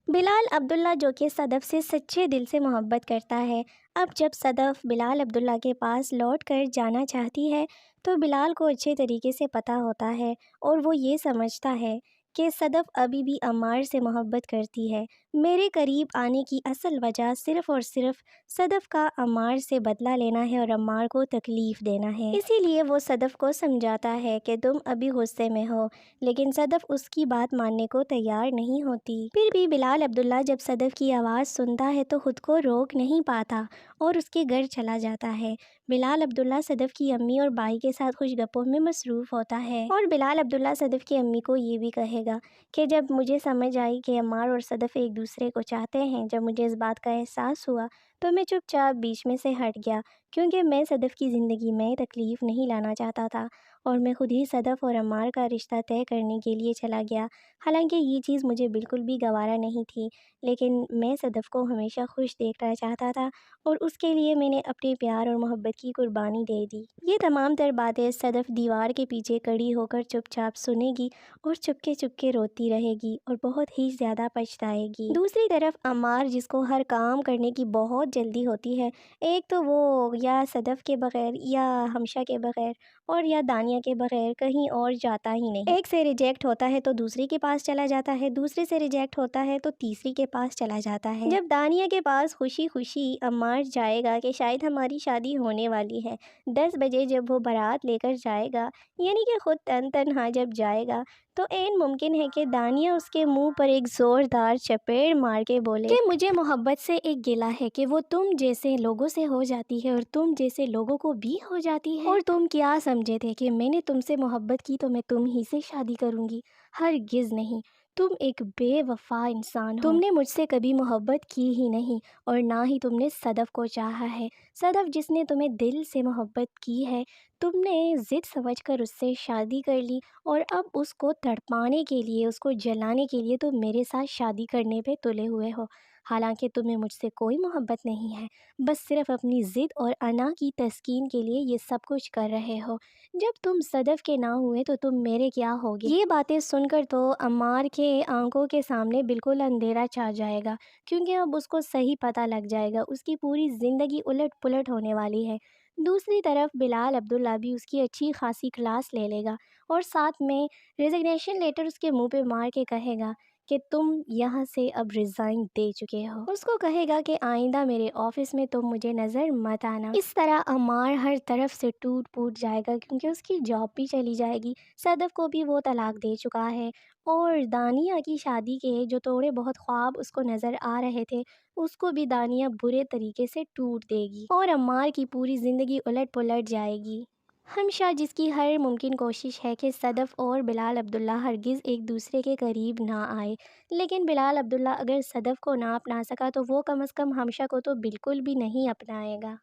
بلال عبداللہ جو کہ صدف سے سچے دل سے محبت کرتا ہے، اب جب صدف بلال عبداللہ کے پاس لوٹ کر جانا چاہتی ہے تو بلال کو اچھے طریقے سے پتہ ہوتا ہے اور وہ یہ سمجھتا ہے کہ صدف ابھی بھی عمار سے محبت کرتی ہے۔ میرے قریب آنے کی اصل وجہ صرف اور صرف صدف کا عمار سے بدلہ لینا ہے اور عمار کو تکلیف دینا ہے۔ اسی لیے وہ صدف کو سمجھاتا ہے کہ تم ابھی غصے میں ہو، لیکن صدف اس کی بات ماننے کو تیار نہیں ہوتی۔ پھر بھی بلال عبداللہ جب صدف کی آواز سنتا ہے تو خود کو روک نہیں پاتا اور اس کے گھر چلا جاتا ہے۔ بلال عبداللہ صدف کی امی اور بھائی کے ساتھ خوش گپوں میں مصروف ہوتا ہے اور بلال عبداللہ صدف کی امی کو یہ بھی کہے گا کہ جب مجھے سمجھ آئی کہ عمار اور صدف ایک دوسرے کو چاہتے ہیں، جب مجھے اس بات کا احساس ہوا تو میں چپ چاپ بیچ میں سے ہٹ گیا، کیونکہ میں صدف کی زندگی میں تکلیف نہیں لانا چاہتا تھا اور میں خود ہی صدف اور عمار کا رشتہ طے کرنے کے لیے چلا گیا۔ حالانکہ یہ چیز مجھے بالکل بھی گوارا نہیں تھی، لیکن میں صدف کو ہمیشہ خوش دیکھنا چاہتا تھا اور اس کے لیے میں نے اپنے پیار اور محبت کی قربانی دے دی۔ یہ تمام تر باتیں صدف دیوار کے پیچھے کھڑی ہو کر چپ چاپ سنے گی اور چپکے چپکے روتی رہے گی اور بہت ہی زیادہ پچھتائے گی۔ دوسری طرف عمار، جس کو ہر کام کرنے کی بہت جلدی ہوتی ہے، ایک تو وہ یا صدف کے بغیر یا ہمشہ کے بغیر اور یا دانیہ کے بغیر کہیں اور جاتا ہی نہیں۔ ایک سے ریجیکٹ ہوتا ہے تو دوسری کے پاس چلا جاتا ہے، دوسرے سے ریجیکٹ ہوتا ہے تو تیسری کے پاس چلا جاتا ہے۔ جب دانیہ کے پاس خوشی خوشی عمار جائے گا کہ شاید ہماری شادی ہونے والی ہے، 10 بجے جب وہ بارات لے کر جائے گا، یعنی کہ خود تنہا جب جائے گا، تو عین ممکن ہے کہ دانیہ اس کے منہ پر ایک زوردار چپیڑ مار کے بولے کہ مجھے محبت سے ایک گلہ ہے کہ وہ تم جیسے لوگوں سے ہو جاتی ہے اور تم جیسے لوگوں کو بھی ہو جاتی ہے، اور تم کیا سمجھے تھے کہ میں نے تم سے محبت کی تو میں تم ہی سے شادی کروں گی؟ ہرگز نہیں، تم ایک بے وفا انسان ہو۔ تم نے مجھ سے کبھی محبت کی ہی نہیں اور نہ ہی تم نے صدف کو چاہا ہے۔ صدف جس نے تمہیں دل سے محبت کی ہے، تم نے ضد سمجھ کر اس سے شادی کر لی اور اب اس کو تڑپانے کے لیے، اس کو جلانے کے لیے تم میرے ساتھ شادی کرنے پہ تلے ہوئے ہو، حالانکہ تمہیں مجھ سے کوئی محبت نہیں ہے، بس صرف اپنی ضد اور انا کی تسکین کے لیے یہ سب کچھ کر رہے ہو۔ جب تم صدف کے نہ ہوئے تو تم میرے کیا ہوگے؟ یہ باتیں سن کر تو عمار کے آنکھوں کے سامنے بالکل اندھیرا چھا جائے گا، کیونکہ اب اس کو صحیح پتہ لگ جائے گا، اس کی پوری زندگی الٹ پلٹ ہونے والی ہے۔ دوسری طرف بلال عبداللہ بھی اس کی اچھی خاصی کلاس لے لے گا اور ساتھ میں ریزگنیشن لیٹر اس کے منہ پہ مار کے کہے گا کہ تم یہاں سے اب ریزائن دے چکے ہو۔ اس کو کہے گا کہ آئندہ میرے آفس میں تم مجھے نظر مت آنا۔ اس طرح عمار ہر طرف سے ٹوٹ پوٹ جائے گا، کیونکہ اس کی جاب بھی چلی جائے گی، صدف کو بھی وہ طلاق دے چکا ہے اور دانیہ کی شادی کے جو تھوڑے بہت خواب اس کو نظر آ رہے تھے، اس کو بھی دانیہ برے طریقے سے ٹوٹ دے گی اور عمار کی پوری زندگی الٹ پلٹ جائے گی۔ ہمشہ، جس کی ہر ممکن کوشش ہے کہ صدف اور بلال عبداللہ ہرگز ایک دوسرے کے قریب نہ آئے، لیکن بلال عبداللہ اگر صدف کو نہ اپنا سکا تو وہ کم از کم ہمشہ کو تو بالکل بھی نہیں اپنائے گا۔